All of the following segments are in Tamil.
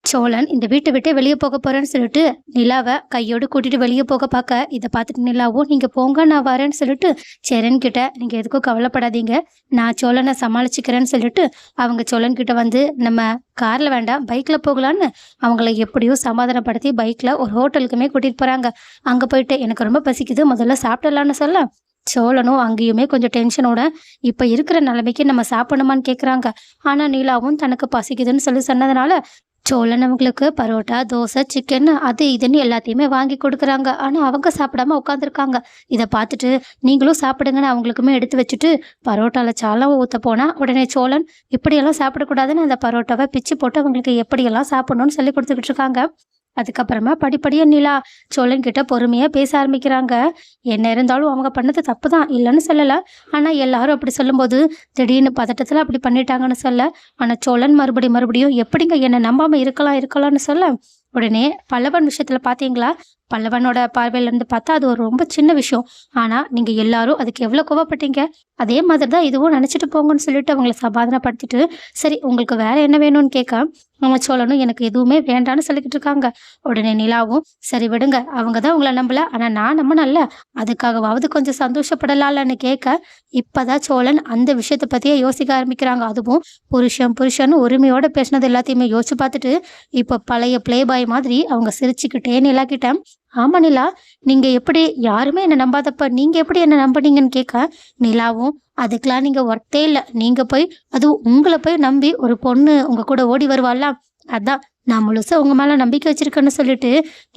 சோழன் இந்த வீட்டை விட்டு வெளியே போக போறேன்னு சொல்லிட்டு நிலாவை கையோடு கூட்டிட்டு வெளியே போக பார்க்க இதை பார்த்துட்டு நிலாவும் நீங்க போங்க நான் வரேன்னு சொல்லிட்டு சேரன் கிட்ட நீங்க எதுக்கும் கவலைப்படாதீங்க, நான் சோழனை சமாளிச்சுக்கிறேன்னு சொல்லிட்டு அவங்க சோழன் கிட்ட வந்து நம்ம கார்ல வேண்டாம் பைக்ல போகலான்னு அவங்கள எப்படியோ சமாதானப்படுத்தி பைக்ல ஒரு ஹோட்டலுக்குமே கூட்டிட்டு போறாங்க. அங்க போயிட்டு எனக்கு ரொம்ப பசிக்குது முதல்ல சாப்பிடலான்னு சொல்ல சோழனும் அங்கேயுமே கொஞ்சம் டென்ஷனோட இப்ப இருக்கிற நிலைமைக்கு நம்ம சாப்பிடணுமான்னு கேக்குறாங்க. ஆனா நீலாவும் தனக்கு பசிக்குதுன்னு சொல்லி சொன்னதுனால சோழன் அவங்களுக்கு பரோட்டா தோசை சிக்கன் அது இதுன்னு எல்லாத்தையுமே வாங்கி கொடுக்குறாங்க. ஆனா அவங்க சாப்பிடாம உட்காந்துருக்காங்க. இதை பார்த்துட்டு நீங்களும் சாப்பிடுங்கன்னு அவங்களுக்குமே எடுத்து வச்சுட்டு பரோட்டால சாலம் ஊத்த போனா உடனே சோழன் இப்படியெல்லாம் சாப்பிடக்கூடாதுன்னு அந்த பரோட்டாவை பிச்சு போட்டு அவங்களுக்கு எப்படியெல்லாம் சாப்பிடணும்னு சொல்லி கொடுத்துக்கிட்டு இருக்காங்க. அதுக்கப்புறமா படிப்படியா நிலா சோழன் கிட்ட பொறுமையா பேச ஆரம்பிக்கிறாங்க. என்ன இருந்தாலும் அவங்க பண்ணது தப்பு தான் இல்லைன்னு சொல்லல. ஆனா எல்லாரும் அப்படி சொல்லும்போது திடீர்னு பதட்டத்துல அப்படி பண்ணிட்டாங்கன்னு சொல்ல. ஆனா சோழன் மறுபடியும் எப்படிங்க என்ன நம்பாம இருக்கலாம்னு சொல்ல உடனே பல்லவன் விஷயத்துல பாத்தீங்களா, பல்லவனோட பார்வையில இருந்து பார்த்தா அது ஒரு ரொம்ப சின்ன விஷயம். ஆனா நீங்க எல்லாரும் அதுக்கு எவ்வளவு கோவப்பட்டீங்க, அதே மாதிரிதான் இதுவும் நினைச்சிட்டு போங்கன்னு சொல்லிட்டு அவங்கள சமாதானப்படுத்திட்டு சரி உங்களுக்கு வேற என்ன வேணும்னு கேட்க அவங்க சோழனும் எனக்கு எதுவுமே வேண்டான்னு சொல்லிக்கிட்டு இருக்காங்க. உடனே நிலாவும் சரி விடுங்க அவங்கதான் உங்களை நம்பல ஆனா நான் நம்பனல்ல, அதுக்காகவாவது கொஞ்சம் சந்தோஷப்படலாம்னு கேட்க இப்பதான் சோழன் அந்த விஷயத்த பத்தியே யோசிக்க ஆரம்பிக்கிறாங்க. அதுவும் புருஷன் உரிமையோட பேசினது எல்லாத்தையுமே யோசிச்சு பார்த்துட்டு இப்ப பழைய பிளே பாய் மாதிரி அவங்க சிரிச்சுக்கிட்டே நிலாக்கிட்ட ஆமா நிலா, நீங்க எப்படி யாருமே என்ன நம்பாதப்ப நீங்க எப்படி என்ன நம்பினீங்கன்னு கேட்க நிலாவும் அதுக்கெல்லாம் நீங்க ஒர்த்தே இல்லை, நீங்க போய் அதுவும் உங்களை போய் நம்பி ஒரு பொண்ணு உங்க கூட ஓடி வருவாள்ல, அதான் நான் முழுசா உங்க மேல நம்பிக்கை வச்சிருக்கேன்னு சொல்லிட்டு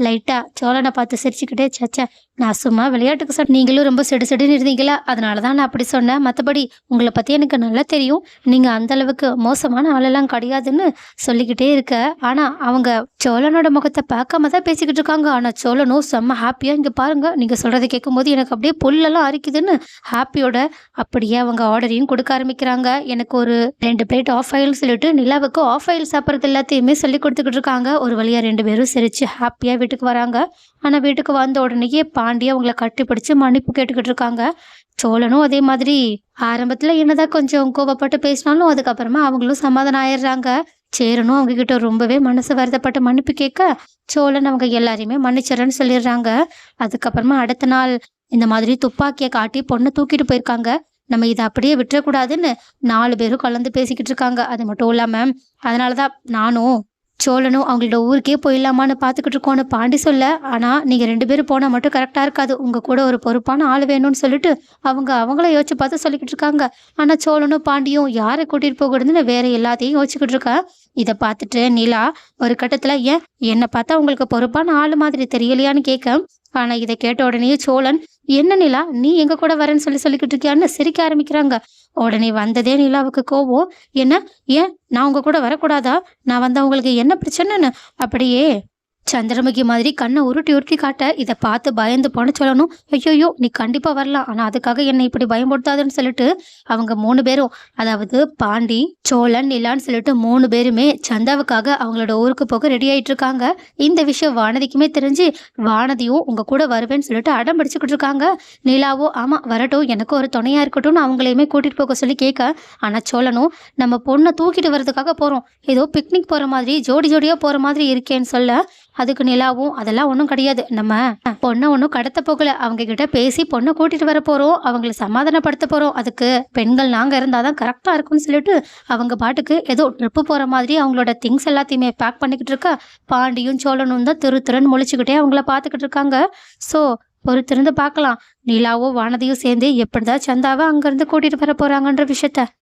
லைட்டா சோழனை பார்த்து சிரிச்சுக்கிட்டே சச்சா நான் சும்மா விளையாட்டுக்கு சொன்ன, நீங்களும் ரொம்ப செடுன்னு இருந்தீங்களா அதனாலதான் நான் அப்படி சொன்னேன், மற்றபடி உங்களை பத்தி எனக்கு நல்லா தெரியும், நீங்க அந்த அளவுக்கு மோசமான ஆளெல்லாம் கிடையாதுன்னு சொல்லிக்கிட்டே இருக்க. ஆனா அவங்க சோழனோட முகத்தை பார்க்காம தான் பேசிக்கிட்டு இருக்காங்க. ஆனா சோழனும் செம்ம ஹாப்பியா இங்க பாருங்க நீங்க சொல்றதை கேட்கும் போது எனக்கு அப்படியே புல்லெல்லாம் அரிக்குதுன்னு ஹாப்பியோட அப்படியே அவங்க ஆர்டரையும் கொடுக்க ஆரம்பிக்கிறாங்க. எனக்கு ஒரு 2 பிளேட் ஆஃப் ஆயில் சொல்லிட்டு நிலாவுக்கு ஆஃப் ஆயில் சாப்பிட்றது எல்லாத்தையுமே சொல்லி கொடுத்துக்கிட்டு இருக்காங்க. ஒரு வழியா 2 பேரும் சிரிச்சு ஹாப்பியா வீட்டுக்கு வராங்க. ஆனா வீட்டுக்கு வந்த உடனேயே பாண்டியா அவங்கள கட்டி பிடிச்சு மன்னிப்பு கேட்டுக்கிட்டு இருக்காங்க. சோழனும் அதே மாதிரி ஆரம்பத்துல என்னதான் கொஞ்சம் கோபப்பட்டு பேசினாலும் அதுக்கப்புறமா அவங்களும் சமாதானம் ஆயிடுறாங்க. சேரனும் அவங்க கிட்ட ரொம்பவே மனசு வருத்தப்பட்டு மன்னிப்பு கேட்க சோழன் அவங்க எல்லாரையுமே மன்னிச்சிடறேன்னு சொல்லிடுறாங்க. அதுக்கப்புறமா அடுத்த நாள் இந்த மாதிரி துப்பாக்கியை காட்டி பொண்ணை தூக்கிட்டு போயிருக்காங்க. நம்ம இதை அப்படியே விட்டுறக்கூடாதுன்னு 4 பேரும் கலந்து பேசிக்கிட்டு இருக்காங்க. அது மட்டும் இல்லாம அதனாலதான் நானும் சோழனும் அவங்களோட ஊருக்கே போயிடலாமான்னு பார்த்துக்கிட்டு இருக்கோன்னு பாண்டி சொல்ல, ஆனா நீங்க 2 பேரும் போனா மட்டும் கரெக்டா இருக்காது, உங்க கூட ஒரு பொறுப்பான ஆள் வேணும்னு சொல்லிட்டு அவங்கள யோசிச்சு பார்த்து சொல்லிக்கிட்டு இருக்காங்க. ஆனா சோழனும் பாண்டியும் யாரை கூட்டிட்டு போகிறதுன்னு வேற எல்லாத்தையும் யோசிச்சுக்கிட்டு இருக்கா. இதை பார்த்துட்டு நிலா ஒரு கட்டத்துல ஏன் என்னை பார்த்தா உங்களுக்கு பொறுப்பான ஆள் மாதிரி தெரியலையான்னு கேட்க, ஆனா இதை கேட்ட உடனே சோழன் என்ன நிலா நீ எங்க கூட வரேன்னு சொல்லிக்கிட்டு இருக்கியான்னு சிரிக்க ஆரம்பிக்கிறாங்க. உடனே வந்ததே நிலாவுக்கு கோவம், என்ன ஏன் நான் உங்க கூட வரக்கூடாதா, நான் வந்தா உங்களுக்கு என்ன பிரச்சனைன்னு அப்படியே சந்திரமுகி மாதிரி கண்ணை உருட்டி காட்ட இதை பார்த்து பயந்து போன சொல்லணும். ஐயோயோ நீ கண்டிப்பா வரலாம் ஆனா அதுக்காக என்னை இப்படி பயன்படுத்தாதுன்னு சொல்லிட்டு அவங்க 3 பேரும் அதாவது பாண்டி சோழன் நிலான்னு சொல்லிட்டு 3 பேருமே சந்தாவுக்காக அவங்களோட ஊருக்கு போக ரெடி ஆயிட்டு இருக்காங்க. இந்த விஷயம் வானதிக்குமே தெரிஞ்சு வானதியும் உங்க கூட வருவேன்னு சொல்லிட்டு அடம் பிடிச்சுக்கிட்டு இருக்காங்க. நிலாவோ ஆமா வரட்டும் எனக்கு ஒரு துணையா இருக்கட்டும்னு அவங்களையுமே கூட்டிட்டு போக சொல்லி கேட்க, ஆனா சோழனும் நம்ம பொண்ணை தூக்கிட்டு வர்றதுக்காக போறோம், ஏதோ பிக்னிக் போற மாதிரி ஜோடியா போற மாதிரி இருக்கேன்னு சொல்ல அதுக்கு நிலாவும் அதெல்லாம் ஒன்றும் கிடையாது, நம்ம பொண்ணை ஒன்றும் கடத்த போகல, அவங்க கிட்ட பேசி பொண்ணை கூட்டிட்டு வர போறோம், அவங்கள சமாதானப்படுத்த போறோம், அதுக்கு பெண்கள் நாங்க இருந்தாதான் கரெக்டா இருக்கும்னு சொல்லிட்டு அவங்க பாட்டுக்கு ஏதோ ட்ரிப்பு போற மாதிரி அவங்களோட திங்ஸ் எல்லாத்தையுமே பேக் பண்ணிக்கிட்டு இருக்கா. பாண்டியும் சோழனும் தான் திருன்னு முழிச்சுக்கிட்டே அவங்கள பார்த்துக்கிட்டு இருக்காங்க. ஸோ பொறுத்திருந்து பார்க்கலாம் நிலாவும் வானதியும் சேர்ந்து எப்படிதான் சந்தாவை அங்கிருந்து கூட்டிட்டு வர போறாங்கன்ற விஷயத்த.